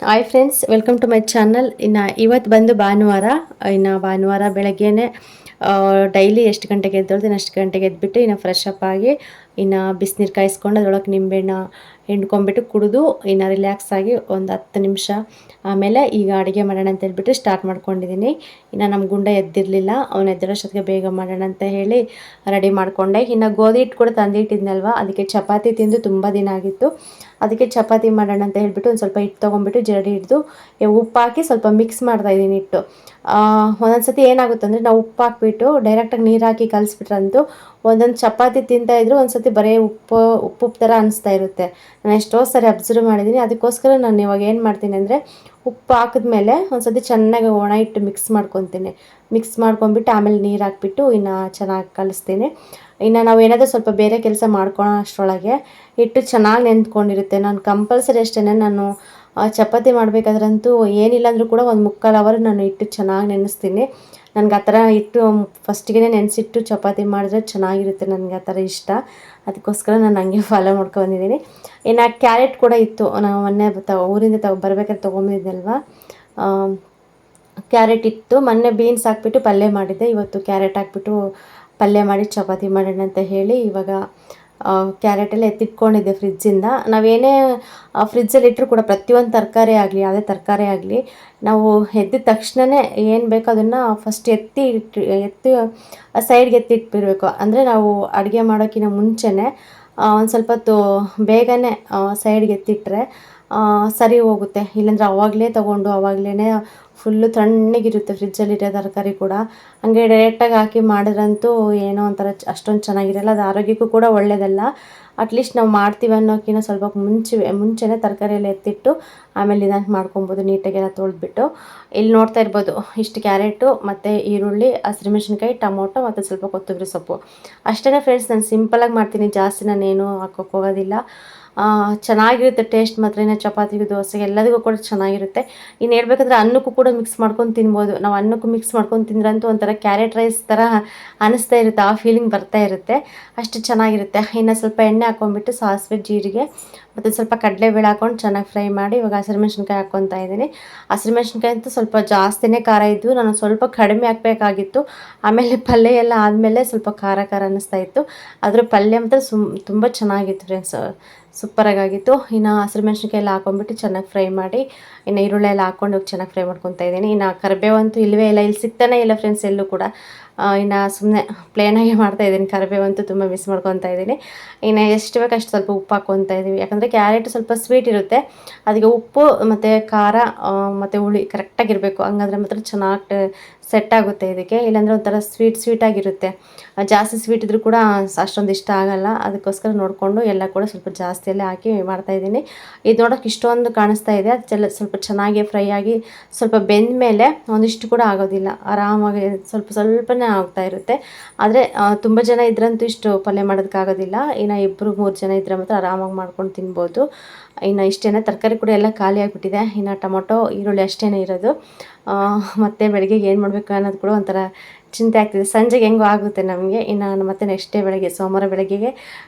Hi friends, welcome to my channel. ಇನ್ನು ಇವತ್ತು ಬಂದು ಭಾನುವಾರ. ಇನ್ನು ಭಾನುವಾರ ಬೆಳಗ್ಗೆನೆ ಡೈಲಿ ಎಷ್ಟು ಗಂಟೆಗೆ ಎದ್ದೇಳ್ತೀನಿ ಅಷ್ಟು ಗಂಟೆಗೆ ಎದ್ಬಿಟ್ಟು ಇನ್ನು ಫ್ರೆಶ್ ಅಪ್ ಆಗಿ ಇನ್ನು ಬಿಸಿನೀರು ಕಾಯಿಸ್ಕೊಂಡು ಅದರೊಳಗೆ ನಿಂಬೆಹಣ್ಣು ಹಿಂಡ್ಕೊಂಡ್ಬಿಟ್ಟು ಕುಡಿದು ಇನ್ನು ರಿಲ್ಯಾಕ್ಸ್ ಆಗಿ ಒಂದು 10 ನಿಮಿಷ ಆಮೇಲೆ ಈಗ ಅಡುಗೆ ಮಾಡೋಣ ಅಂತ ಹೇಳ್ಬಿಟ್ಟು ಸ್ಟಾರ್ಟ್ ಮಾಡ್ಕೊಂಡಿದ್ದೀನಿ. ಇನ್ನು ನಮ್ಮ ಗುಂಡ ಎದ್ದಿರಲಿಲ್ಲ, ಅವನು ಎದ್ದೇಳೋಷ್ಟೊತ್ತಿಗೆ ಬೇಗ ಮಾಡೋಣ ಅಂತ ಹೇಳಿ ರೆಡಿ ಮಾಡಿಕೊಂಡೆ. ಇನ್ನು ಗೋಧಿ ಹಿಟ್ಟು ಕೂಡ ತಂದಿಟ್ಟಿದ್ನಲ್ವ, ಅದಕ್ಕೆ ಚಪಾತಿ ತಿಂದು ತುಂಬ ದಿನ ಆಗಿತ್ತು. ಅದಕ್ಕೆ ಚಪಾತಿ ಮಾಡೋಣ ಅಂತ ಹೇಳ್ಬಿಟ್ಟು ಒಂದು ಸ್ವಲ್ಪ ಹಿಟ್ಟು ತೊಗೊಂಡ್ಬಿಟ್ಟು ಜರಡಿ ಹಿಡಿದು ಉಪ್ಪು ಹಾಕಿ ಸ್ವಲ್ಪ ಮಿಕ್ಸ್ ಮಾಡ್ತಾಯಿದ್ದೀನಿ ಹಿಟ್ಟು. ಒಂದೊಂದು ಸತಿ ಏನಾಗುತ್ತೆ ಅಂದರೆ ನಾವು ಉಪ್ಪು ಹಾಕ್ಬಿಟ್ಟು ಡೈರೆಕ್ಟಾಗಿ ನೀರು ಹಾಕಿ ಕಲಿಸ್ಬಿಟ್ರಂತೂ ಒಂದೊಂದು ಚಪಾತಿ ತಿಂತಾಯಿದ್ರು ಒಂದು ಸತಿ ಬರೀ ಉಪ್ಪು ಥರ ಅನಿಸ್ತಾ ಇರುತ್ತೆ. ನಾನು ಎಷ್ಟೋ ಸರಿ ಅಬ್ಸರ್ವ್ ಮಾಡಿದ್ದೀನಿ. ಅದಕ್ಕೋಸ್ಕರ ನಾನು ಇವಾಗ ಏನು ಮಾಡ್ತೀನಿ ಅಂದರೆ ಉಪ್ಪು ಹಾಕಿದ್ಮೇಲೆ ಒಂದು ಸತಿ ಚೆನ್ನಾಗಿ ಒಣ ಹಿಟ್ಟು ಮಿಕ್ಸ್ ಮಾಡ್ಕೊತೀನಿ. ಮಿಕ್ಸ್ ಮಾಡ್ಕೊಂಬಿಟ್ಟು ಆಮೇಲೆ ನೀರು ಹಾಕ್ಬಿಟ್ಟು ಇನ್ನು ಚೆನ್ನಾಗಿ ಕಲಿಸ್ತೀನಿ. ಇನ್ನು ನಾವು ಏನಾದರೂ ಸ್ವಲ್ಪ ಬೇರೆ ಕೆಲಸ ಮಾಡ್ಕೊಳ್ಳೋ ಅಷ್ಟರೊಳಗೆ ಹಿಟ್ಟು ಚೆನ್ನಾಗಿ ನೆಂದ್ಕೊಂಡಿರುತ್ತೆ. ನಾನು ಕಂಪಲ್ಸರಿ ಅಷ್ಟೇ, ನಾನು ಚಪಾತಿ ಮಾಡಬೇಕಾದ್ರಂತೂ ಏನಿಲ್ಲ ಅಂದರೂ ಕೂಡ ಒಂದು 3/4 ಅವರ್ ನಾನು ಹಿಟ್ಟು ಚೆನ್ನಾಗಿ ನೆನೆಸ್ತೀನಿ. ನನಗೆ ಆ ಥರ ಹಿಟ್ಟು ಫಸ್ಟಿಗೆ ನೆನೆಸಿಟ್ಟು ಚಪಾತಿ ಮಾಡಿದ್ರೆ ಚೆನ್ನಾಗಿರುತ್ತೆ. ನನಗೆ ಆ ಥರ ಇಷ್ಟ. ಅದಕ್ಕೋಸ್ಕರ ನಾನು ಹಂಗೆ ಫಾಲೋ ಮಾಡ್ಕೊಂಡಿದ್ದೀನಿ. ಇನ್ನು ಕ್ಯಾರೆಟ್ ಕೂಡ ಇತ್ತು, ನಾವು ಮೊನ್ನೆ ಊರಿಂದ ಬರ್ಬೇಕಾದ್ರೆ ತೊಗೊಂಬಂದಿದ್ದಲ್ವ, ಕ್ಯಾರೆಟ್ ಇತ್ತು. ಮೊನ್ನೆ ಬೀನ್ಸ್ ಹಾಕ್ಬಿಟ್ಟು ಪಲ್ಯ ಮಾಡಿದ್ದೆ. ಇವತ್ತು ಕ್ಯಾರೆಟ್ ಹಾಕ್ಬಿಟ್ಟು ಪಲ್ಯ ಮಾಡಿ ಚಪಾತಿ ಮಾಡೋಣ ಅಂತ ಹೇಳಿ ಇವಾಗ ಕ್ಯಾರೆಟೆಲ್ಲ ಎತ್ತಿಟ್ಕೊಂಡಿದ್ದೆ ಫ್ರಿಜ್ಜಿಂದ. ನಾವೇನೇ ಫ್ರಿಜ್ಜಲ್ಲಿ ಇಟ್ಟರು ಕೂಡ ಪ್ರತಿಯೊಂದು ತರಕಾರಿ ಆಗಲಿ ಯಾವುದೇ ತರಕಾರಿ ಆಗಲಿ ನಾವು ಎದ್ದಿದ ತಕ್ಷಣವೇ ಏನು ಬೇಕೋ ಅದನ್ನು ಫಸ್ಟ್ ಎತ್ತಿ ಸೈಡ್ಗೆ ಎತ್ತಿಟ್ಬಿಡಬೇಕು. ಅಂದರೆ ನಾವು ಅಡುಗೆ ಮಾಡೋಕ್ಕಿಂತ ಮುಂಚೆನೇ ಒಂದು ಸ್ವಲ್ಪ ಹೊತ್ತು ಬೇಗನೆ ಸೈಡ್ಗೆ ಎತ್ತಿಟ್ರೆ ಸರಿ ಹೋಗುತ್ತೆ. ಇಲ್ಲಾಂದರೆ ಆವಾಗಲೇ ತೊಗೊಂಡು ಆವಾಗಲೇ ಫುಲ್ಲು ತಣ್ಣಗಿರುತ್ತೆ ಫ್ರಿಜ್ಜಲ್ಲಿರೋ ತರಕಾರಿ ಕೂಡ. ಹಂಗೆ ಡೈರೆಕ್ಟಾಗಿ ಹಾಕಿ ಮಾಡಿದ್ರಂತೂ ಏನೋ ಒಂಥರ ಅಷ್ಟೊಂದು ಚೆನ್ನಾಗಿರಲ್ಲ. ಅದು ಆರೋಗ್ಯಕ್ಕೂ ಕೂಡ ಒಳ್ಳೆಯದಲ್ಲ. ಅಟ್ಲೀಸ್ಟ್ ನಾವು ಮಾಡ್ತೀವಿ ಅನ್ನೋಕ್ಕಿಂತ ಸ್ವಲ್ಪ ಮುಂಚೆನೇ ತರಕಾರಿ ಎಲ್ಲ ಎತ್ತಿಟ್ಟು ಆಮೇಲೆ ನಿಧಾನಕ್ಕೆ ಮಾಡ್ಕೊಬೋದು, ನೀಟಾಗೆಲ್ಲ ತೊಳೆದ್ಬಿಟ್ಟು. ಇಲ್ಲಿ ನೋಡ್ತಾ ಇರ್ಬೋದು, ಇಷ್ಟು ಕ್ಯಾರೆಟು ಮತ್ತು ಈರುಳ್ಳಿ, ಹಸಿರುಮೆಣ್ಸಿನ್ಕಾಯಿ, ಟೊಮೊಟೊ ಮತ್ತು ಸ್ವಲ್ಪ ಕೊತ್ತಂಬರಿ ಸೊಪ್ಪು ಅಷ್ಟೇ ಫ್ರೆಂಡ್ಸ್. ನಾನು ಸಿಂಪಲಾಗಿ ಮಾಡ್ತೀನಿ, ಜಾಸ್ತಿ ನಾನೇನು ಹಾಕೋಕ್ಕೆ ಹೋಗೋದಿಲ್ಲ. ಚೆನ್ನಾಗಿರುತ್ತೆ ಟೇಸ್ಟ್ ಮಾತ್ರ. ಇನ್ನು ಚಪಾತಿಗೆ, ದೋಸೆಗೆ ಎಲ್ಲದಕ್ಕೂ ಕೂಡ ಚೆನ್ನಾಗಿರುತ್ತೆ. ಇನ್ನು ಹೇಳ್ಬೇಕಂದ್ರೆ ಅನ್ನಕ್ಕೂ ಕೂಡ ಮಿಕ್ಸ್ ಮಾಡ್ಕೊಂಡು ತಿನ್ಬೋದು. ನಾವು ಅನ್ನಕ್ಕೂ ಮಿಕ್ಸ್ ಮಾಡ್ಕೊಂಡು ತಿಂದ್ರಂತೂ ಒಂಥರ ಕ್ಯಾರೆಟ್ ರೈಸ್ ಥರ ಅನ್ನಿಸ್ತಾ ಇರುತ್ತೆ, ಆ ಫೀಲಿಂಗ್ ಬರ್ತಾ ಇರುತ್ತೆ. ಅಷ್ಟು ಚೆನ್ನಾಗಿರುತ್ತೆ. ಇನ್ನು ಸ್ವಲ್ಪ ಎಣ್ಣೆ ಹಾಕ್ಕೊಂಡ್ಬಿಟ್ಟು ಸಾಸಿವೆ, ಜೀರಿಗೆ ಮತ್ತು ಸ್ವಲ್ಪ ಕಡಲೆಬೇಳೆ ಹಾಕ್ಕೊಂಡು ಚೆನ್ನಾಗಿ ಫ್ರೈ ಮಾಡಿ ಇವಾಗ ಹಸಿರುಮೆಣ್ಸಿನ್ಕಾಯಿ ಹಾಕ್ಕೊತಾ ಇದ್ದೀನಿ. ಹಸಿರುಮೆಣ್ಸಿನ್ಕಾಯಿ ಅಂತೂ ಸ್ವಲ್ಪ ಜಾಸ್ತಿನೇ ಖಾರ ಇದ್ದು, ನಾನು ಸ್ವಲ್ಪ ಕಡಿಮೆ ಹಾಕಬೇಕಾಗಿತ್ತು. ಆಮೇಲೆ ಪಲ್ಯ ಎಲ್ಲ ಆದಮೇಲೆ ಸ್ವಲ್ಪ ಖಾರ ಖಾರ ಅನ್ನಿಸ್ತಾ ಇತ್ತು. ಅದ್ರ ಪಲ್ಯ ಮಾತ್ರ ತುಂಬ ಚೆನ್ನಾಗಿತ್ತು ಫ್ರೆಂಡ್ಸ್, ಸೂಪರಾಗಿತ್ತು. ಇನ್ನು ಹಸಿರುಮೆಣ್ಸಿನ್ಕಾಯಿ ಎಲ್ಲ ಹಾಕ್ಕೊಂಬಿಟ್ಟು ಚೆನ್ನಾಗಿ ಫ್ರೈ ಮಾಡಿ ಇನ್ನು ಈರುಳ್ಳಿ ಎಲ್ಲ ಹಾಕ್ಕೊಂಡು ಚೆನ್ನಾಗಿ ಫ್ರೈ ಮಾಡ್ಕೊತಾ ಇದ್ದೀನಿ. ಇನ್ನು ಕರಿಬೇವಂತೂ ಇಲ್ಲವೇ ಇಲ್ಲ, ಇಲ್ಲಿ ಸಿಗ್ತಾನೆ ಇಲ್ಲ ಫ್ರೆಂಡ್ಸ್ ಎಲ್ಲೂ ಕೂಡ. ಇನ್ನು ಸುಮ್ಮನೆ ಪ್ಲೇನಾಗಿ ಮಾಡ್ತಾಯಿದ್ದೀನಿ. ಕರಿಬೇವಂತೂ ತುಂಬ ಮಿಸ್ ಮಾಡ್ಕೊತಾ ಇದ್ದೀನಿ. ಇನ್ನು ಎಷ್ಟು ಬೇಕು ಅಷ್ಟು ಸ್ವಲ್ಪ ಉಪ್ಪು ಹಾಕ್ಕೊತಾ ಇದ್ದೀವಿ, ಯಾಕಂದರೆ ಕ್ಯಾರೆಟ್ ಸ್ವಲ್ಪ ಸ್ವೀಟ್ ಇರುತ್ತೆ. ಅದಕ್ಕೆ ಉಪ್ಪು ಮತ್ತು ಖಾರ ಮತ್ತು ಹುಳಿ ಕರೆಕ್ಟಾಗಿರಬೇಕು, ಹಂಗಾದ್ರೆ ಮಾತ್ರ ಚೆನ್ನಾಗಿ ಸೆಟ್ ಆಗುತ್ತೆ ಇದಕ್ಕೆ. ಇಲ್ಲಾಂದರೆ ಒಂಥರ ಸ್ವೀಟಾಗಿರುತ್ತೆ. ಜಾಸ್ತಿ ಸ್ವೀಟ್ ಇದ್ದರೂ ಕೂಡ ಅಷ್ಟೊಂದು ಇಷ್ಟ ಆಗೋಲ್ಲ. ಅದಕ್ಕೋಸ್ಕರ ನೋಡಿಕೊಂಡು ಎಲ್ಲ ಕೂಡ ಸ್ವಲ್ಪ ಜಾಸ್ತಿಯಲ್ಲೇ ಹಾಕಿ ಮಾಡ್ತಾಯಿದ್ದೀನಿ. ಇದು ನೋಡೋಕೆ ಇಷ್ಟೊಂದು ಕಾಣಿಸ್ತಾ ಇದೆ, ಅದು ಸ್ವಲ್ಪ ಚೆನ್ನಾಗಿ ಫ್ರೈ ಆಗಿ ಸ್ವಲ್ಪ ಬೆಂದ ಮೇಲೆ ಒಂದಿಷ್ಟು ಕೂಡ ಆಗೋದಿಲ್ಲ, ಆರಾಮಾಗಿ ಸ್ವಲ್ಪನೇ ಆಗ್ತಾ ಇರುತ್ತೆ. ಆದರೆ ತುಂಬ ಜನ ಇದ್ರಂತೂ ಇಷ್ಟು ಪಲ್ಯ ಮಾಡೋದಕ್ಕಾಗೋದಿಲ್ಲ. ಇನ್ನು 2-3 ಜನ ಇದ್ದರೆ ಮಾತ್ರ ಆರಾಮಾಗಿ ಮಾಡ್ಕೊಂಡು ತಿನ್ಬೋದು. ಇನ್ನು ಇಷ್ಟೇ, ತರಕಾರಿ ಕೂಡ ಎಲ್ಲ ಖಾಲಿ ಆಗಿಬಿಟ್ಟಿದೆ. ಇನ್ನು ಟೊಮೊಟೊ, ಈರುಳ್ಳಿ ಅಷ್ಟೇ ಇರೋದು. ಮತ್ತು ಬೆಳಗ್ಗೆಗೆ ಏನು ಮಾಡಬೇಕು ಅನ್ನೋದು ಕೂಡ ಒಂಥರ ಚಿಂತೆ ಆಗ್ತಿದೆ. ಸಂಜೆಗೆ ಹೆಂಗೋ ಆಗುತ್ತೆ ನಮಗೆ. ಇನ್ನು ಮತ್ತೆ ನೆಕ್ಸ್ಟ್ ಡೇ ಬೆಳಗ್ಗೆ ಸೋಮವಾರ ಬೆಳಗ್ಗೆಗೆ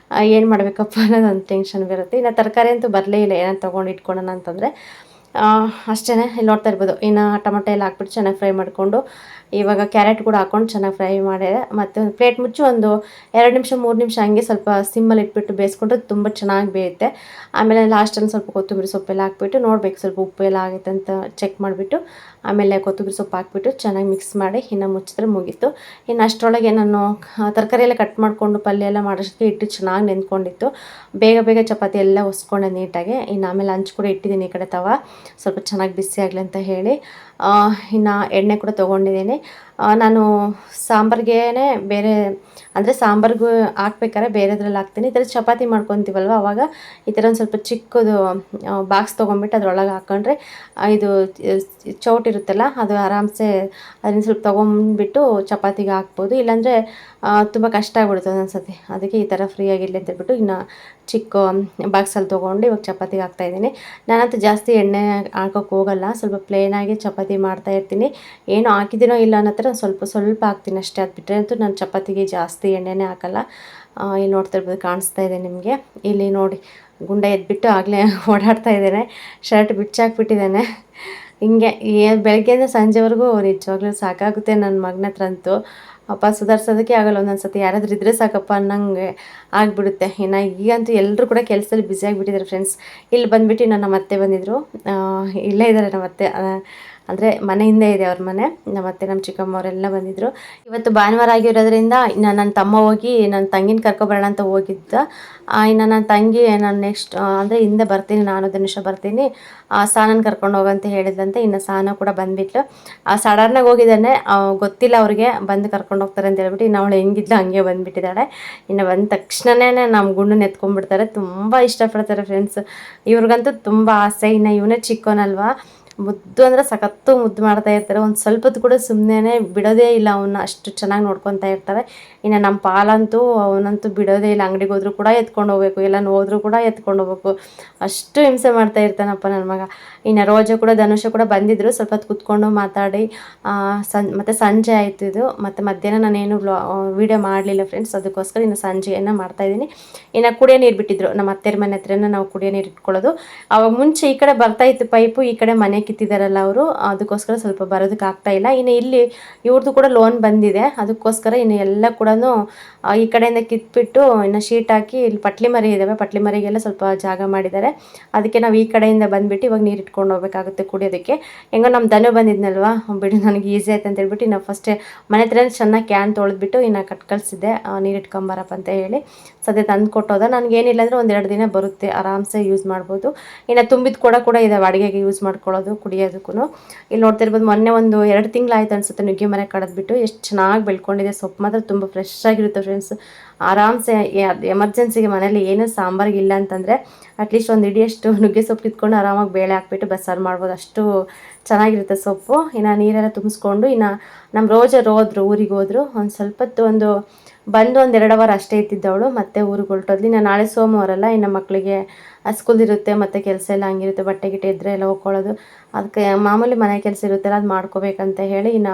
ಏನು ಮಾಡಬೇಕಪ್ಪ ಅನ್ನೋದು ಒಂದು ಟೆನ್ಷನ್ ಬರುತ್ತೆ. ಇನ್ನು ತರಕಾರಿ ಅಂತೂ ಬರಲೇ ಇಲ್ಲ, ಏನಾದ್ರು ತೊಗೊಂಡು ಇಟ್ಕೊಳ್ಳೋಣ ಅಂತಂದರೆ ಅಷ್ಟೇ. ಇಲ್ಲಿ ನೋಡ್ತಾ ಇರ್ಬೋದು, ಇನ್ನು ಟೊಮೊಟೊ ಎಲ್ಲ ಹಾಕ್ಬಿಟ್ಟು ಚೆನ್ನಾಗಿ ಫ್ರೈ ಮಾಡಿಕೊಂಡು ಇವಾಗ ಕ್ಯಾರೆಟ್ ಕೂಡ ಹಾಕ್ಕೊಂಡು ಚೆನ್ನಾಗಿ ಫ್ರೈ ಮಾಡಿದೆ. ಮತ್ತು ಒಂದು ಪ್ಲೇಟ್ ಮುಚ್ಚಿ ಒಂದು 2 ನಿಮಿಷ 3 ನಿಮಿಷ ಹಂಗೆ ಸ್ವಲ್ಪ ಸಿಮ್ಮಲ್ಲಿ ಇಟ್ಬಿಟ್ಟು ಬೇಯಿಸ್ಕೊಂಡ್ರೆ ತುಂಬ ಚೆನ್ನಾಗಿ ಬೇಯುತ್ತೆ. ಆಮೇಲೆ ಲಾಸ್ಟಲ್ಲಿ ಸ್ವಲ್ಪ ಕೊತ್ತಂಬರಿ ಸೊಪ್ಪೆಲ್ಲ ಹಾಕ್ಬಿಟ್ಟು ನೋಡಬೇಕು ಸ್ವಲ್ಪ ಉಪ್ಪು ಎಲ್ಲ ಆಗುತ್ತೆ ಅಂತ ಚೆಕ್ ಮಾಡಿಬಿಟ್ಟು ಆಮೇಲೆ ಕೊತ್ತಂಬರಿ ಸೊಪ್ಪು ಹಾಕ್ಬಿಟ್ಟು ಚೆನ್ನಾಗಿ ಮಿಕ್ಸ್ ಮಾಡಿ ಇನ್ನು ಮುಚ್ಚಿದ್ರೆ ಮುಗೀತು. ಇನ್ನು ಅಷ್ಟರೊಳಗೆ ನಾನು ತರಕಾರಿ ಎಲ್ಲ ಕಟ್ ಮಾಡಿಕೊಂಡು ಪಲ್ಯ ಎಲ್ಲ ಮಾಡೋಷ್ಟಕ್ಕೆ ಹಿಟ್ಟು ಚೆನ್ನಾಗಿ ನೆಂದ್ಕೊಂಡಿತ್ತು. ಬೇಗ ಚಪಾತಿ ಎಲ್ಲ ಒಸ್ಕೊಂಡೆ ನೀಟಾಗಿ. ಇನ್ನು ಆಮೇಲೆ ಹಂಚು ಕೂಡ ಇಟ್ಟಿದ್ದೀನಿ ಈ ಕಡೆ ತವ, ಸ್ವಲ್ಪ ಚೆನ್ನಾಗಿ ಬಿಸಿ ಆಗಲಿ ಅಂತ ಹೇಳಿ. ಇನ್ನು ಎಣ್ಣೆ ಕೂಡ ತೊಗೊಂಡಿದ್ದೀನಿ. ನಾನು ಸಾಂಬಾರ್ಗೇ ಬೇರೆ, ಅಂದರೆ ಸಾಂಬಾರ್ಗೂ ಹಾಕ್ಬೇಕಾದ್ರೆ ಬೇರೆದ್ರಲ್ಲಿ ಹಾಕ್ತೀನಿ. ಈ ಥರ ಚಪಾತಿ ಮಾಡ್ಕೊತೀವಲ್ವ, ಆವಾಗ ಈ ಥರ ಒಂದು ಸ್ವಲ್ಪ ಚಿಕ್ಕದು ಬಾಕ್ಸ್ ತೊಗೊಂಬಿಟ್ಟು ಅದ್ರೊಳಗೆ ಹಾಕ್ಕೊಂಡ್ರೆ ಇದು ಚೌಟಿರುತ್ತಲ್ಲ ಅದು ಆರಾಮ್ಸೆ ಅದನ್ನು ಸ್ವಲ್ಪ ತೊಗೊಂಡ್ಬಿಟ್ಟು ಚಪಾತಿಗೆ ಹಾಕ್ಬೋದು. ಇಲ್ಲಾಂದರೆ ತುಂಬ ಕಷ್ಟ ಆಗ್ಬಿಡುತ್ತೆ ಒಂದೊಂದ್ಸತಿ. ಅದಕ್ಕೆ ಈ ಥರ ಫ್ರೀ ಆಗಿರಲಿ ಅಂತ ಹೇಳ್ಬಿಟ್ಟು ಇನ್ನು ಚಿಕ್ಕ ಬಾಕ್ಸಲ್ಲಿ ತೊಗೊಂಡು ಇವಾಗ ಚಪಾತಿಗೆ ಹಾಕ್ತಾಯಿದ್ದೀನಿ. ನಾನಂತೂ ಜಾಸ್ತಿ ಎಣ್ಣೆ ಹಾಕೋಕ್ಕೆ ಹೋಗಲ್ಲ, ಸ್ವಲ್ಪ ಪ್ಲೇನಾಗಿ ಚಪಾತಿ ಮಾಡ್ತಾಯಿರ್ತೀನಿ. ಏನು ಹಾಕಿದ್ದೀನೋ ಇಲ್ಲ ಅನ್ನೋ ಥರ ಸ್ವಲ್ಪ ಹಾಕ್ತೀನಿ ಅಷ್ಟೇ. ಅದು ಬಿಟ್ಟರೆ ಅಂತೂ ನಾನು ಚಪಾತಿಗೆ ಜಾಸ್ತಿ ಎಣ್ಣೆನೇ ಹಾಕಲ್ಲ. ಇಲ್ಲಿ ನೋಡ್ತಾ ಇರ್ಬೋದು, ಕಾಣಿಸ್ತಾ ಇದೆ ನಿಮಗೆ. ಇಲ್ಲಿ ನೋಡಿ ಗುಂಡ ಎದ್ಬಿಟ್ಟು ಆಗಲೇ ಓಡಾಡ್ತಾ ಇದ್ದಾನೆ, ಶರ್ಟ್ ಬಿಚ್ಚಾಕ್ಬಿಟ್ಟಿದ್ದಾನೆ. ಹಿಂಗೆ ಬೆಳಗ್ಗೆಯಿಂದ ಸಂಜೆವರೆಗೂ ನಿಜವಾಗ್ಲೂ ಸಾಕಾಗುತ್ತೆ ನನ್ನ ಮಗನ ಹತ್ರ ಅಂತೂ. ಅಪ್ಪ ಸುಧಾರಿಸೋದಕ್ಕೆ ಆಗಲ್ಲ, ಒಂದೊಂದು ಸತಿ ಯಾರಾದರೂ ಇದ್ದರೆ ಸಾಕಪ್ಪ ಅನ್ನಂಗೆ ಆಗಿಬಿಡುತ್ತೆ. ಇನ್ನು ಈಗಂತೂ ಎಲ್ಲರೂ ಕೂಡ ಕೆಲಸದಲ್ಲಿ ಬ್ಯುಸಿಯಾಗಿಬಿಟ್ಟಿದ್ದಾರೆ ಫ್ರೆಂಡ್ಸ್. ಇಲ್ಲಿ ಬಂದುಬಿಟ್ಟು ನಮ್ಮ ಅತ್ತೆ ಬಂದಿದ್ದರು, ಇಲ್ಲೇ ಇದ್ದಾರೆ ನಮ್ಮ ಅತ್ತೆ, ಅಂದರೆ ಮನೆ ಹಿಂದೆ ಇದೆ ಅವ್ರ ಮನೆ. ನಮ್ಮ ಅತ್ತೆ ನಮ್ಮ ಚಿಕ್ಕಮ್ಮ ಅವರೆಲ್ಲ ಬಂದಿದ್ದರು. ಇವತ್ತು ಭಾನುವಾರ ಆಗಿರೋದ್ರಿಂದ ಇನ್ನು ನನ್ನ ತಮ್ಮ ಹೋಗಿ ನನ್ನ ತಂಗಿನ ಕರ್ಕೊಬರೋಣ ಅಂತ ಹೋಗಿದ್ದ. ಇನ್ನು ನನ್ನ ತಂಗಿ ನಾನು ನೆಕ್ಸ್ಟ್ ಅಂದರೆ ಹಿಂದೆ ಬರ್ತೀನಿ, ನಾನು ಧನುಷ ಬರ್ತೀನಿ, ಸಾನನ ಕರ್ಕೊಂಡು ಹೋಗಂತ ಹೇಳಿದಂತೆ. ಇನ್ನು ಸಾನ ಕೂಡ ಬಂದುಬಿಟ್ಲು. ಸಡನ್ನಾಗಿ ಹೋಗಿದ್ದಾನೆ, ಗೊತ್ತಿಲ್ಲ ಅವ್ರಿಗೆ ಬಂದು ಕರ್ಕೊಂಡು ಹೋಗ್ತಾರೆ ಅಂತ ಹೇಳ್ಬಿಟ್ಟು. ಇನ್ನು ಅವಳು ಹೆಂಗಿದ್ಲು ಹಂಗೆ ಬಂದುಬಿಟ್ಟಿದ್ದಾಳೆ. ಇನ್ನು ಬಂದ ತಕ್ಷಣವೇ ನಮ್ಮ ಗುಂಡನ್ನ ಎತ್ಕೊಂಡ್ಬಿಡ್ತಾರೆ, ತುಂಬ ಇಷ್ಟಪಡ್ತಾರೆ ಫ್ರೆಂಡ್ಸ್. ಇವ್ರಿಗಂತೂ ತುಂಬ ಆಸೆ. ಇನ್ನು ಇವನೇ ಚಿಕ್ಕವನಲ್ವಾ, ಮುದ್ದು ಅಂದರೆ ಸಖತ್ತು ಮುದ್ದು ಮಾಡ್ತಾ ಇರ್ತಾರೆ. ಒಂದು ಸ್ವಲ್ಪ ಹೊತ್ತು ಕೂಡ ಸುಮ್ಮನೆ ಬಿಡೋದೇ ಇಲ್ಲ, ಅವನ್ನ ಅಷ್ಟು ಚೆನ್ನಾಗಿ ನೋಡ್ಕೊತಾ ಇರ್ತಾರೆ. ಇನ್ನು ನಮ್ಮ ಪಾಲಂತೂ ಅವನಂತೂ ಬಿಡೋದೇ ಇಲ್ಲ, ಅಂಗಡಿಗೆ ಹೋದ್ರೂ ಕೂಡ ಎತ್ಕೊಂಡು ಹೋಗ್ಬೇಕು, ಎಲ್ಲ ಹೋದ್ರೂ ಕೂಡ ಎತ್ಕೊಂಡು ಹೋಗ್ಬೇಕು, ಅಷ್ಟು ಹಿಂಸೆ ಮಾಡ್ತಾ ಇರ್ತಾನಪ್ಪ ನನ್ನ ಮಗ. ಇನ್ನು ರೋಜ ಕೂಡ ಧನುಷ ಕೂಡ ಬಂದಿದ್ದರು, ಸ್ವಲ್ಪ ಹೊತ್ತು ಕೂತ್ಕೊಂಡು ಮಾತಾಡಿ ಮತ್ತು ಸಂಜೆ ಆಯಿತು ಇದು. ಮತ್ತು ಮಧ್ಯಾಹ್ನ ನಾನೇನು ವೀಡಿಯೋ ಮಾಡಲಿಲ್ಲ ಫ್ರೆಂಡ್ಸ್, ಅದಕ್ಕೋಸ್ಕರ ಇನ್ನು ಸಂಜೆಯನ್ನು ಮಾಡ್ತಾಯಿದ್ದೀನಿ. ಇನ್ನು ಕುಡಿಯೋ ನೀರು ಬಿಟ್ಟಿದ್ರು ನಮ್ಮ ಅತ್ತೆರ ಮನೆ ಹತ್ರನೇ ನಾವು ಕುಡಿಯೋ ನೀರು ಇಟ್ಕೊಳ್ಳೋದು. ಅವಾಗ ಮುಂಚೆ ಈ ಕಡೆ ಬರ್ತಾಯಿತ್ತು ಪೈಪು, ಈ ಕಡೆ ಮನೆ ಕಿತ್ತಿದ್ದಾರಲ್ಲ ಅವರು, ಅದಕ್ಕೋಸ್ಕರ ಸ್ವಲ್ಪ ಬರೋದಕ್ಕೆ ಆಗ್ತಾಯಿಲ್ಲ. ಇನ್ನು ಇಲ್ಲಿ ಇವ್ರದ್ದು ಕೂಡ ಲೋನ್ ಬಂದಿದೆ, ಅದಕ್ಕೋಸ್ಕರ ಇನ್ನು ಎಲ್ಲ ಕೂಡ ಈ ಕಡೆಯಿಂದ ಕಿತ್ಬಿಟ್ಟು ಇನ್ನು ಶೀಟ್ ಹಾಕಿ ಇಲ್ಲಿ ಪಟ್ಲಿ ಮರಿ ಇದ್ದಾವೆ, ಪಟ್ಲಿ ಮರಿಗೆಲ್ಲ ಸ್ವಲ್ಪ ಜಾಗ ಮಾಡಿದ್ದಾರೆ. ಅದಕ್ಕೆ ನಾವು ಈ ಕಡೆಯಿಂದ ಬಂದುಬಿಟ್ಟು ಇವಾಗ ನೀರು ಇಟ್ಕೊಂಡು ಹೋಗ್ಬೇಕಾಗುತ್ತೆ ಕುಡಿಯೋದಕ್ಕೆ. ಹೆಂಗೋ ನಮ್ಮ ದನ ಬಂದಿದ್ನಲ್ವಾ, ಬಿಡು ನನಗೆ ಈಸಿ ಆಯ್ತು ಅಂತ ಹೇಳ್ಬಿಟ್ಟು ನಾವು ಫಸ್ಟೇ ಮನೆ ಹತ್ರ ಚೆನ್ನಾಗಿ ಕ್ಯಾನ್ ತೊಳೆದ್ಬಿಟ್ಟು ಇನ್ನು ಕಳ್ಸಿದ್ದೆ, ನೀರು ಇಟ್ಕೊಂಬರಪ್ಪ ಅಂತ ಹೇಳಿ. ಸದ್ಯ ತಂದು ಕೊಟ್ಟೋದ. ನನಗೇನಿಲ್ಲ ಅಂದರೆ 1-2 ದಿನ ಬರುತ್ತೆ, ಆರಾಮ್ಸೆ ಯೂಸ್ ಮಾಡ್ಬೋದು. ಇನ್ನು ತುಂಬಿದ ಕೂಡ ಇದಾವೆ ಅಡುಗೆಗೆ ಯೂಸ್ ಮಾಡ್ಕೊಳ್ಳೋದು, ಕುಡಿಯೋದಕ್ಕೂ. ಇಲ್ಲಿ ನೋಡ್ತಿರ್ಬೋದು, ಮೊನ್ನೆ 1-2 ತಿಂಗಳಾಯ್ತು ಅನಿಸುತ್ತೆ ನುಗ್ಗೆ ಮರ ಕಡಿದ್ಬಿಟ್ಟು. ಎಷ್ಟು ಚೆನ್ನಾಗಿ ಬೆಳ್ಕೊಂಡಿದೆ, ಸೊಪ್ಪು ಮಾತ್ರ ತುಂಬ ಫ್ರೆಶ್ ಆಗಿರುತ್ತೆ ಫ್ರೆಂಡ್ಸ್. ಆರಾಮ್ಸೆ ಎಮರ್ಜೆನ್ಸಿಗೆ ಮನೇಲಿ ಏನೂ ಸಾಂಬಾರಿಗೆ ಇಲ್ಲ ಅಂತಂದರೆ ಅಟ್ಲೀಸ್ಟ್ ಒಂದು ಇಡಿಯಷ್ಟು ನುಗ್ಗೆ ಸೊಪ್ಪು ಕಿತ್ಕೊಂಡು ಆರಾಮಾಗಿ ಬೇಳೆ ಹಾಕ್ಬಿಟ್ಟು ಬಸ್ಸಾರು ಮಾಡ್ಬೋದು, ಅಷ್ಟು ಚೆನ್ನಾಗಿರುತ್ತೆ ಸೊಪ್ಪು. ಇನ್ನು ನೀರೆಲ್ಲ ತುಂಬಿಸ್ಕೊಂಡು ಇನ್ನು ನಮ್ಮ ರೋಜ ಊರಿಗೆ ಹೋದ್ರು. ಒಂದು ಸ್ವಲ್ಪ ಹೊತ್ತು ಬಂದು 1-2 ಅವರ್ ಅಷ್ಟೇ ಇತ್ತಿದ್ದವಳು, ಮತ್ತೆ ಊರಿಗೆ ಹೊರಟೋದ್ಲಿ. ನಾನು ನಾಳೆ ಸೋಮವಾರಲ್ಲ, ಇನ್ನು ಮಕ್ಕಳಿಗೆ ಸ್ಕೂಲ್ ಇರುತ್ತೆ, ಮತ್ತು ಕೆಲಸ ಎಲ್ಲ ಹಂಗಿರುತ್ತೆ, ಬಟ್ಟೆ ಗಿಟ್ಟೆ ಇದ್ದರೆ ಎಲ್ಲ ಹೋಗ್ಕೊಳ್ಳೋದು, ಅದಕ್ಕೆ ಮಾಮೂಲಿ ಮನೆ ಕೆಲಸ ಇರುತ್ತಲ್ಲ ಅದು ಮಾಡ್ಕೋಬೇಕಂತ ಹೇಳಿ ಇನ್ನು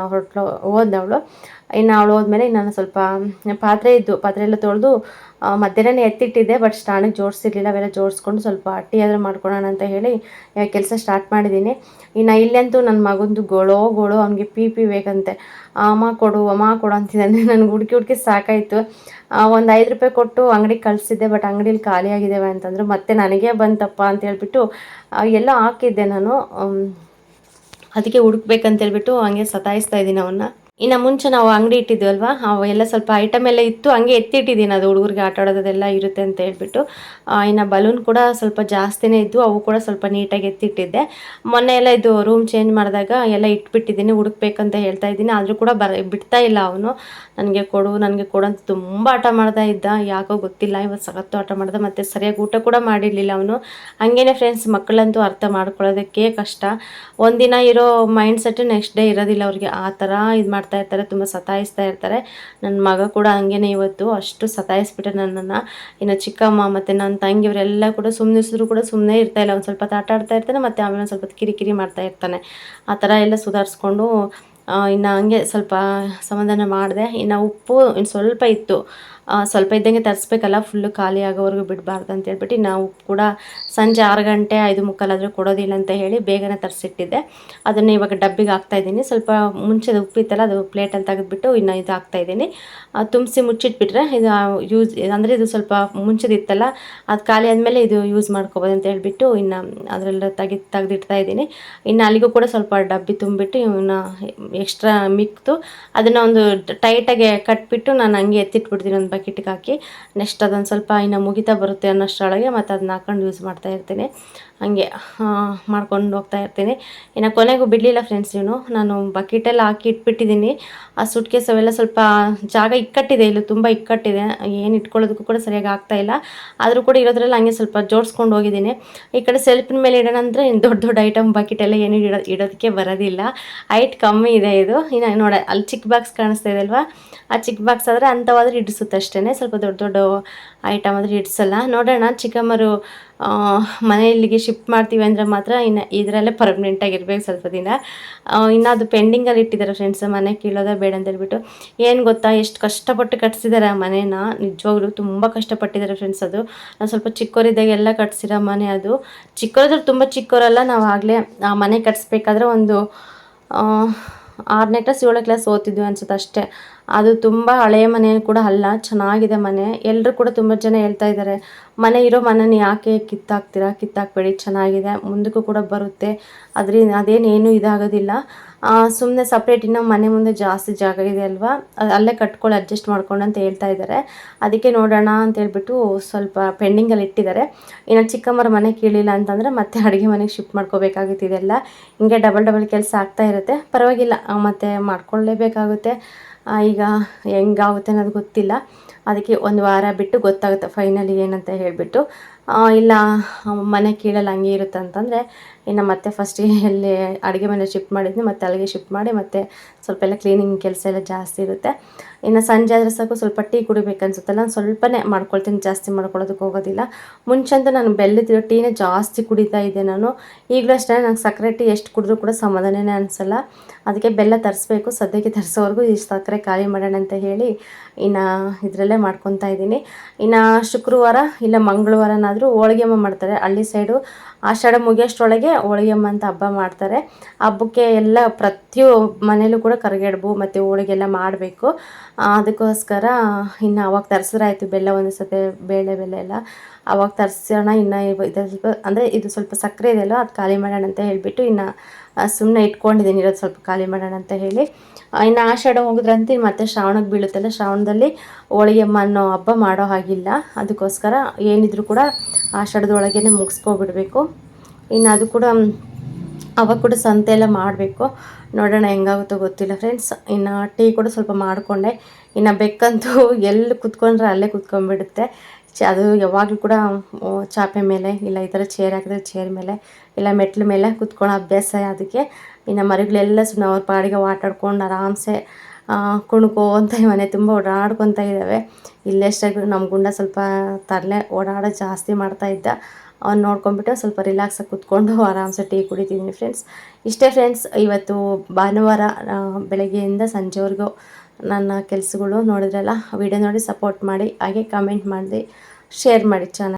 ಹೋದವಳು. ಇನ್ನು ಅವಳು ಹೋದ್ಮೇಲೆ ನಾನು ಸ್ವಲ್ಪ ಪಾತ್ರೆ ಎಲ್ಲ ತೊಳೆದು ಮಧ್ಯಾಹ್ನ ಎತ್ತಿಟ್ಟಿದ್ದೆ, ಬಟ್ ಸ್ಟಾಣಿಗೆ ಜೋಡಿಸಿರ್ಲಿಲ್ಲ. ಅವೆಲ್ಲ ಜೋಡಿಸ್ಕೊಂಡು ಸ್ವಲ್ಪ ಟೀ ಆದರೂ ಮಾಡ್ಕೊಳ್ಳೋಣ ಅಂತ ಹೇಳಿ ಕೆಲಸ ಸ್ಟಾರ್ಟ್ ಮಾಡಿದ್ದೀನಿ. ಇನ್ನು ಇಲ್ಲಂತೂ ನನ್ನ ಮಗಂದು ಗೋಳು ಅವನಿಗೆ ಪಿ ಬೇಕಂತೆ, ಅಮ್ಮ ಕೊಡು ಅಂತಿದ್ದಾನೆ. ನನಗೆ ಹುಡುಕಿ ಸಾಕಾಯಿತು. ಒಂದು 5 ರೂಪಾಯಿ ಕೊಟ್ಟು ಅಂಗಡಿಗೆ ಕಳಿಸಿದ್ದೆ, ಬಟ್ ಅಂಗಡೀಲಿ ಖಾಲಿ ಆಗಿದ್ದಾವೆ ಅಂತಂದರು. ಮತ್ತೆ ನನಗೆ ಬಂತಪ್ಪ ಅಂತ ಹೇಳ್ಬಿಟ್ಟು ಎಲ್ಲ ಹಾಕಿದ್ದೆ ನಾನು, ಅದಕ್ಕೆ ಹುಡುಕ್ಬೇಕಂತೇಳ್ಬಿಟ್ಟು ಹಂಗೆ ಸತಾಯಿಸ್ತಾ ಇದ್ದೀನಿ ಅವನ್ನ. ಇನ್ನು ಮುಂಚೆ ನಾವು ಅಂಗಡಿ ಇಟ್ಟಿದ್ವಲ್ವಾ, ಅವೆಲ್ಲ ಸ್ವಲ್ಪ ಐಟಮ್ ಎಲ್ಲ ಇತ್ತು, ಹಂಗೆ ಎತ್ತಿಟ್ಟಿದ್ದೀನಿ, ಅದು ಹುಡುಗರಿಗೆ ಆಟ ಆಡೋದೆಲ್ಲ ಇರುತ್ತೆ ಅಂತ ಹೇಳ್ಬಿಟ್ಟು. ಇನ್ನು ಬಲೂನ್ ಕೂಡ ಸ್ವಲ್ಪ ಜಾಸ್ತಿನೇ ಇದ್ದು, ಅವು ಕೂಡ ಸ್ವಲ್ಪ ನೀಟಾಗಿ ಎತ್ತಿಟ್ಟಿದ್ದೆ. ಮೊನ್ನೆ ಎಲ್ಲ ಇದು ರೂಮ್ ಚೇಂಜ್ ಮಾಡಿದಾಗ ಎಲ್ಲ ಇಟ್ಬಿಟ್ಟಿದ್ದೀನಿ, ಹುಡುಕ್ಬೇಕಂತ ಹೇಳ್ತಾ ಇದ್ದೀನಿ. ಆದರೂ ಕೂಡ ಬಿಡ್ತಾ ಇಲ್ಲ ಅವನು. ನನಗೆ ಕೊಡು ಅಂತ ತುಂಬ ಆಟ ಮಾಡ್ತಾ ಇದ್ದ, ಯಾಕೋ ಗೊತ್ತಿಲ್ಲ, ಇವತ್ತು ಸಖತ್ತು ಆಟ ಮಾಡ್ದೆ. ಮತ್ತು ಸರಿಯಾಗಿ ಊಟ ಕೂಡ ಮಾಡಿರಲಿಲ್ಲ ಅವನು. ಹಾಗೇನೆ ಫ್ರೆಂಡ್ಸ್, ಮಕ್ಕಳಂತೂ ಅರ್ಥ ಮಾಡ್ಕೊಳ್ಳೋದಕ್ಕೆ ಕಷ್ಟ. ಒಂದಿನ ಇರೋ ಮೈಂಡ್ ಸೆಟ್ ನೆಕ್ಸ್ಟ್ ಡೇ ಇರೋದಿಲ್ಲ ಅವ್ರಿಗೆ, ಆ ಥರ ಇದು ಮಾಡ್ತಾ ಇರ್ತಾರೆ, ತುಂಬ ಸತಾಯಿಸ್ತಾ ಇರ್ತಾರೆ. ನನ್ನ ಮಗ ಕೂಡ ಹಂಗೇನೆ ಇವತ್ತು ಅಷ್ಟು ಸತಾಯಿಸ್ಬಿಟ್ಟೆ ನನ್ನನ್ನು. ಇನ್ನು ಚಿಕ್ಕಮ್ಮ ಮತ್ತು ನನ್ನ ತಂಗಿಯವರೆಲ್ಲ ಕೂಡ ಸುಮ್ಮನಿಸಿದ್ರು ಕೂಡ ಸುಮ್ಮನೆ ಇರ್ತಾಯಿಲ್ಲ. ಒಂದು ಸ್ವಲ್ಪ ಆಟ ಆಡ್ತಾ ಇರ್ತಾನೆ, ಮತ್ತು ಆಮೇಲೆ ಒಂದು ಸ್ವಲ್ಪ ಕಿರಿಕಿರಿ ಮಾಡ್ತಾ ಇರ್ತಾನೆ. ಆ ಥರ ಎಲ್ಲ ಸುಧಾರಿಸ್ಕೊಂಡು ಇನ್ನು ಹಂಗೆ ಸ್ವಲ್ಪ ಸಮಾಧಾನ ಮಾಡಿದೆ. ಇನ್ನು ಉಪ್ಪು ಇನ್ನು ಸ್ವಲ್ಪ ಇತ್ತು, ಸ್ವಲ್ಪ ಇದ್ದಂಗೆ ತರಿಸ್ಬೇಕಲ್ಲ, ಫುಲ್ಲು ಖಾಲಿ ಆಗೋವರೆಗೂ ಬಿಡಬಾರ್ದು ಅಂತ ಹೇಳ್ಬಿಟ್ಟು ನಾವು ಕೂಡ ಸಂಜೆ 6 ಗಂಟೆ 5:45 ಆದರೂ ಕೊಡೋದಿಲ್ಲ ಅಂತ ಹೇಳಿ ಬೇಗನೆ ತರಿಸಿಟ್ಟಿದ್ದೆ. ಅದನ್ನು ಇವಾಗ ಡಬ್ಬಿಗೆ ಹಾಕ್ತಾಯಿದ್ದೀನಿ. ಸ್ವಲ್ಪ ಮುಂಚೆದು ಉಪ್ಪಿತ್ತಲ್ಲ, ಅದು ಪ್ಲೇಟಲ್ಲಿ ತೆಗೆದುಬಿಟ್ಟು ಇನ್ನು ಇದು ಹಾಕ್ತಾಯಿದ್ದೀನಿ. ತುಂಬಿಸಿ ಮುಚ್ಚಿಟ್ಬಿಟ್ರೆ ಇದು ಯೂಸ್, ಅಂದರೆ ಇದು ಸ್ವಲ್ಪ ಮುಂಚೆದಿತ್ತಲ್ಲ, ಅದು ಖಾಲಿ ಆದಮೇಲೆ ಇದು ಯೂಸ್ ಮಾಡ್ಕೋಬೋದು ಅಂತ ಹೇಳ್ಬಿಟ್ಟು ಇನ್ನು ಅದರೆಲ್ಲ ತೆಗೆದಿಡ್ತಾ ಇದ್ದೀನಿ. ಇನ್ನು ಅಲ್ಲಿಗೂ ಕೂಡ ಸ್ವಲ್ಪ ಡಬ್ಬಿ ತುಂಬಿಟ್ಟು ಇನ್ನು ಎಕ್ಸ್ಟ್ರಾ ಮಿಕ್ತು ಅದನ್ನು ಒಂದು ಟೈಟಾಗಿ ಕಟ್ಬಿಟ್ಟು ನಾನು ಹಂಗೆ ಎತ್ತಿಟ್ಬಿಡ್ತೀನಿ ಒಂದು ಬಕೆಟ್ಗೆ ಹಾಕಿ. ನೆಕ್ಸ್ಟ್ ಅದೊಂದು ಸ್ವಲ್ಪ ಇನ್ನು ಮುಗಿತಾ ಬರುತ್ತೆ ಅನ್ನೋಷ್ಟರೊಳಗೆ ಮತ್ತು ಅದನ್ನ ಹಾಕೊಂಡು ಯೂಸ್ ಮಾಡ್ತಾ ಇರ್ತೀನಿ. ಹಾಗೆ ಮಾಡ್ಕೊಂಡು ಹೋಗ್ತಾ ಇರ್ತೀನಿ. ಇನ್ನು ಕೊನೆಗೂ ಬಿಡಲಿಲ್ಲ ಫ್ರೆಂಡ್ಸ್, ನಾನು ಬಕೆಟೆಲ್ಲ ಹಾಕಿ ಇಟ್ಬಿಟ್ಟಿದ್ದೀನಿ. ಆ ಸುಟ್ಕೇಸ್ ಅವೆಲ್ಲ ಸ್ವಲ್ಪ ಜಾಗ ಇಕ್ಕಟ್ಟಿದೆ, ಇಲ್ಲಿ ತುಂಬ ಇಕ್ಕಟ್ಟಿದೆ, ಏನು ಇಟ್ಕೊಳ್ಳೋದಕ್ಕೂ ಕೂಡ ಸರಿಯಾಗಿ ಆಗ್ತಾಯಿಲ್ಲ. ಆದರೂ ಕೂಡ ಇರೋದ್ರಲ್ಲಿ ಹಂಗೆ ಸ್ವಲ್ಪ ಜೋಡಿಸ್ಕೊಂಡು ಹೋಗಿದ್ದೀನಿ. ಈ ಕಡೆ ಸೆಲ್ಫಿನ ಮೇಲೆ ಇಡೋಣ ಅಂದರೆ ದೊಡ್ಡ ಐಟಮ್ ಬಕೆಟೆಲ್ಲ ಏನು ಇಡೋದಕ್ಕೆ ಬರೋದಿಲ್ಲ, ಹೈಟ್ ಕಮ್ಮಿ ಇದೆ ಇದು. ಇನ್ನು ನೋಡಿ ಅಲ್ಲಿ ಚಿಕ್ಕ ಬಾಕ್ಸ್ ಕಾಣಿಸ್ತಾ ಇದೆ ಅಲ್ವಾ, ಆ ಚಿಕ್ಕ ಬಾಕ್ಸ್ ಆದರೆ ಅಂಥವಾದ್ರೆ ಇಡಿಸುತ್ತೆ ಅಷ್ಟೇ, ಸ್ವಲ್ಪ ದೊಡ್ಡ ಐಟಮ್ ಆದರೆ ಇಡಿಸಲ್ಲ. ನೋಡೋಣ, ಚಿಕ್ಕಮ್ಮರು ಮನೆ ಇಲ್ಲಿಗೆ ಶಿಫ್ಟ್ ಮಾಡ್ತೀವಿ ಅಂದರೆ ಮಾತ್ರ ಇನ್ನು ಇದರಲ್ಲೇ ಪರ್ಮನೆಂಟಾಗಿರ್ಬೇಕು ಸ್ವಲ್ಪ ದಿನ. ಇನ್ನು ಅದು ಪೆಂಡಿಂಗಲ್ಲಿ ಇಟ್ಟಿದ್ದಾರೆ ಫ್ರೆಂಡ್ಸ್, ಮನೆ ಕೀಳೋದೇ ಬೇಡ ಅಂತ ಹೇಳ್ಬಿಟ್ಟು. ಏನು ಗೊತ್ತಾ, ಎಷ್ಟು ಕಷ್ಟಪಟ್ಟು ಕಟ್ಸಿದ್ದಾರೆ ಆ ಮನೇನ, ನಿಜವಾಗ್ಲೂ ತುಂಬ ಕಷ್ಟಪಟ್ಟಿದ್ದಾರೆ ಫ್ರೆಂಡ್ಸ್. ಅದು ನಾವು ಸ್ವಲ್ಪ ಚಿಕ್ಕವರಿದ್ದಾಗೆಲ್ಲ ಕಟ್ಸಿರೋ ಮನೆ ಅದು. ಚಿಕ್ಕವರಿದ್ರೆ ತುಂಬ ಚಿಕ್ಕವರಲ್ಲ, ನಾವು ಆಗಲೇ ಆ ಮನೆ ಕಟ್ಸ್ಬೇಕಾದ್ರೆ ಒಂದು 6ನೇ ಕ್ಲಾಸ್ 7ನೇ ಕ್ಲಾಸ್ ಓದ್ತಿದ್ವಿ ಅನ್ಸುತ್ತೆ ಅಷ್ಟೇ. ಅದು ತುಂಬ ಹಳೆಯ ಮನೆ ಕೂಡ ಅಲ್ಲ, ಚೆನ್ನಾಗಿದೆ ಮನೆ. ಎಲ್ಲರೂ ಕೂಡ ತುಂಬ ಜನ ಹೇಳ್ತಾ ಇದ್ದಾರೆ, ಮನೆ ಇರೋ ಮನೇನ ಯಾಕೆ ಕಿತ್ತಾಕ್ತೀರಾ, ಕಿತ್ತಾಕ್ಬೇಡಿ, ಚೆನ್ನಾಗಿದೆ, ಮುಂದಕ್ಕೂ ಕೂಡ ಬರುತ್ತೆ, ಅದೇನೇನು ಇದಾಗೋದಿಲ್ಲ. ಸುಮ್ಮನೆ ಸಪ್ರೇಟ್ ಇನ್ನು ಮನೆ ಮುಂದೆ ಜಾಸ್ತಿ ಜಾಗ ಇದೆ ಅಲ್ವಾ, ಅಲ್ಲೇ ಕಟ್ಕೊಳ್ಳಿ, ಅಡ್ಜಸ್ಟ್ ಮಾಡ್ಕೊಂಡು ಅಂತ ಹೇಳ್ತಾ ಇದ್ದಾರೆ. ಅದಕ್ಕೆ ನೋಡೋಣ ಅಂತ ಹೇಳ್ಬಿಟ್ಟು ಸ್ವಲ್ಪ ಪೆಂಡಿಂಗಲ್ಲಿ ಇಟ್ಟಿದ್ದಾರೆ. ಇನ್ನು ಚಿಕ್ಕಮ್ಮರ ಮನೆ ಕೀಳಿಲ್ಲ ಅಂತಂದರೆ ಮತ್ತೆ ಅಡುಗೆ ಮನೆಗೆ ಶಿಫ್ಟ್ ಮಾಡ್ಕೋಬೇಕಾಗುತ್ತೆ. ಇದೆಲ್ಲ ಹಿಂಗೆ ಡಬಲ್ ಕೆಲಸ ಆಗ್ತಾ ಇರುತ್ತೆ, ಪರವಾಗಿಲ್ಲ, ಮತ್ತೆ ಮಾಡ್ಕೊಳ್ಳೇಬೇಕಾಗುತ್ತೆ. ಈಗ ಹೆಂಗಾಗುತ್ತೆ ಅನ್ನೋದು ಗೊತ್ತಿಲ್ಲ, ಅದಕ್ಕೆ ಒಂದು ವಾರ ಬಿಟ್ಟು ಗೊತ್ತಾಗುತ್ತೆ ಫೈನಲಿ ಏನಂತ ಹೇಳಿಬಿಟ್ಟು. ಇಲ್ಲ ಮನೆ ಕೀಳಲ್ಲಿ ಹಂಗೆ ಇರುತ್ತೆ ಅಂತಂದರೆ ಇನ್ನು ಮತ್ತೆ ಫಸ್ಟಿಗೆ ಎಲ್ಲಿ ಅಡುಗೆ ಮನೆ ಶಿಫ್ಟ್ ಮಾಡಿದ್ವಿ, ಮತ್ತೆ ಅಲ್ಲಿಗೆ ಶಿಫ್ಟ್ ಮಾಡಿ ಮತ್ತೆ ಸ್ವಲ್ಪ ಎಲ್ಲ ಕ್ಲೀನಿಂಗ್ ಕೆಲಸ ಎಲ್ಲ ಜಾಸ್ತಿ ಇರುತ್ತೆ. ಇನ್ನು ಸಂಜೆ ಆದರೆ ಸಾಕು ಸ್ವಲ್ಪ ಟೀ ಕುಡಿಬೇಕನ್ಸುತ್ತಲ್ಲ, ನಾನು ಸ್ವಲ್ಪನೇ ಮಾಡ್ಕೊಳ್ತೀನಿ, ಜಾಸ್ತಿ ಮಾಡ್ಕೊಳ್ಳೋದಕ್ಕೆ ಹೋಗೋದಿಲ್ಲ. ಮುಂಚೆಂತೂ ನಾನು ಬೆಲ್ಲದ ಟೀನೇ ಜಾಸ್ತಿ ಕುಡಿತಾ ಇದ್ದೆ ನಾನು. ಈಗಲೂ ಅಷ್ಟೇ, ನಂಗೆ ಸಕ್ಕರೆ ಟೀ ಎಷ್ಟು ಕುಡಿದ್ರೂ ಕೂಡ ಸಮಾಧಾನನೇ ಅನಿಸಲ್ಲ. ಅದಕ್ಕೆ ಬೆಲ್ಲ ತರಿಸ್ಬೇಕು, ಸದ್ಯಕ್ಕೆ ತರಿಸೋವರೆಗೂ ಈ ಸಕ್ಕರೆ ಖಾಲಿ ಮಾಡೋಣ ಅಂತ ಹೇಳಿ ಇನ್ನು ಇದರಲ್ಲೇ ಮಾಡ್ಕೊತಾ ಇದ್ದೀನಿ. ಇನ್ನು ಶುಕ್ರವಾರ ಇಲ್ಲ ಮಂಗಳವಾರನಾದರೂ ಹೋಳಿಗೆಮ್ಮ ಮಾಡ್ತಾರೆ ಹಳ್ಳಿ ಸೈಡು. ಆಷಾಢ ಮುಗಿಯೋಷ್ಟರೊಳಗೆ ಹೋಳಿಗೆಮ್ಮ ಅಂತ ಹಬ್ಬ ಮಾಡ್ತಾರೆ. ಹಬ್ಬಕ್ಕೆ ಎಲ್ಲ ಪ್ರತಿ ಮನೇಲೂ ಕೂಡ ಕರಿಗಡುಬು ಮತ್ತು ಹೋಳಿಗೆ ಎಲ್ಲ ಮಾಡಬೇಕು. ಅದಕ್ಕೋಸ್ಕರ ಇನ್ನು ಅವಾಗ ತರಿಸಿದ್ರಾಯ್ತು, ಬೆಲ್ಲ ಒಂದು ಸತಿ ಬೇಳೆ ಎಲ್ಲ ಅವಾಗ ತರಿಸೋಣ. ಇನ್ನು ಇದು ಸ್ವಲ್ಪ ಅಂದರೆ ಇದು ಸ್ವಲ್ಪ ಸಕ್ಕರೆ ಇದೆಯಲ್ಲ, ಅದು ಖಾಲಿ ಮಾಡೋಣ ಅಂತ ಹೇಳಿಬಿಟ್ಟು ಇನ್ನು ಸುಮ್ಮನೆ ಇಟ್ಕೊಂಡಿದ್ದೀನಿ, ಇರೋದು ಸ್ವಲ್ಪ ಖಾಲಿ ಮಾಡೋಣ ಅಂತ ಹೇಳಿ. ಇನ್ನು ಆಷಾಢ ಹೋಗಿದ್ರಂತೆ ಮತ್ತೆ ಶ್ರಾವಣಕ್ಕೆ ಬೀಳುತ್ತಲ್ಲ, ಶ್ರಾವಣದಲ್ಲಿ ಹೋಳಿಗೆಮ್ಮ ಅನ್ನೋ ಹಬ್ಬ ಮಾಡೋ ಹಾಗಿಲ್ಲ. ಅದಕ್ಕೋಸ್ಕರ ಏನಿದ್ರು ಕೂಡ ಆಷಾಢದೊಳಗೇ ಮುಗಿಸ್ಕೊಬಿಡ್ಬೇಕು. ಇನ್ನು ಅದು ಕೂಡ ಅವಾಗ ಕೂಡ ಸಂತೆ ಎಲ್ಲ ಮಾಡಬೇಕು. ನೋಡೋಣ ಹೆಂಗಾಗುತ್ತೋ ಗೊತ್ತಿಲ್ಲ ಫ್ರೆಂಡ್ಸ್. ಇನ್ನು ಟೀ ಕೂಡ ಸ್ವಲ್ಪ ಮಾಡಿಕೊಂಡೆ. ಇನ್ನು ಬೆಕ್ಕಂತೂ ಎಲ್ಲಿ ಕುತ್ಕೊಂಡ್ರೆ ಅಲ್ಲೇ ಕುತ್ಕೊಂಡ್ಬಿಡುತ್ತೆ. ಅದು ಯಾವಾಗಲೂ ಕೂಡ ಚಾಪೆ ಮೇಲೆ ಇಲ್ಲ ಈ ಥರ ಚೇರ್ ಹಾಕಿದ್ರೆ ಚೇರ್ ಮೇಲೆ ಇಲ್ಲ ಮೆಟ್ಲ ಮೇಲೆ ಕುತ್ಕೊಳ್ಳೋ ಅಭ್ಯಾಸ ಅದಕ್ಕೆ. ಇನ್ನು ಮರಿಗಳೆಲ್ಲ ಸುಮ್ಮನೆ ಅವ್ರ ಪಾಡಿಗೆ ಆಟಾಡ್ಕೊಂಡು ಆರಾಮ್ಸೆ ಕುಣ್ಕೋಂತ ಮನೆ ತುಂಬ ಓಡಾಡ್ಕೊತ ಇದ್ದಾವೆ. ಇಲ್ಲೆಷ್ಟಾಗಿ ನಮ್ಮ ಗುಂಡ ಸ್ವಲ್ಪ ತರಲೆ ಓಡಾಡೋ ಜಾಸ್ತಿ ಮಾಡ್ತಾಯಿದ್ದ, ಅವ್ನು ನೋಡ್ಕೊಂಡ್ಬಿಟ್ಟು ಸ್ವಲ್ಪ ರಿಲ್ಯಾಕ್ಸಾಗಿ ಕುತ್ಕೊಂಡು ಆರಾಮ್ಸೆ ಟೀ ಕುಡಿತಿದ್ದೀನಿ ಫ್ರೆಂಡ್ಸ್. ಇಷ್ಟೇ ಫ್ರೆಂಡ್ಸ್, ಇವತ್ತು ಭಾನುವಾರ ಬೆಳಗ್ಗೆಯಿಂದ ಸಂಜೆವರೆಗೂ ನನ್ನ ಕೆಲಸಗಳು ನೋಡಿದ್ರಲ್ಲ. ವಿಡಿಯೋ ನೋಡಿ ಸಪೋರ್ಟ್ ಮಾಡಿ, ಹಾಗೆ ಕಮೆಂಟ್ ಮಾಡಿ, ಶೇರ್ ಮಾಡಿ ಚಾನಲ್.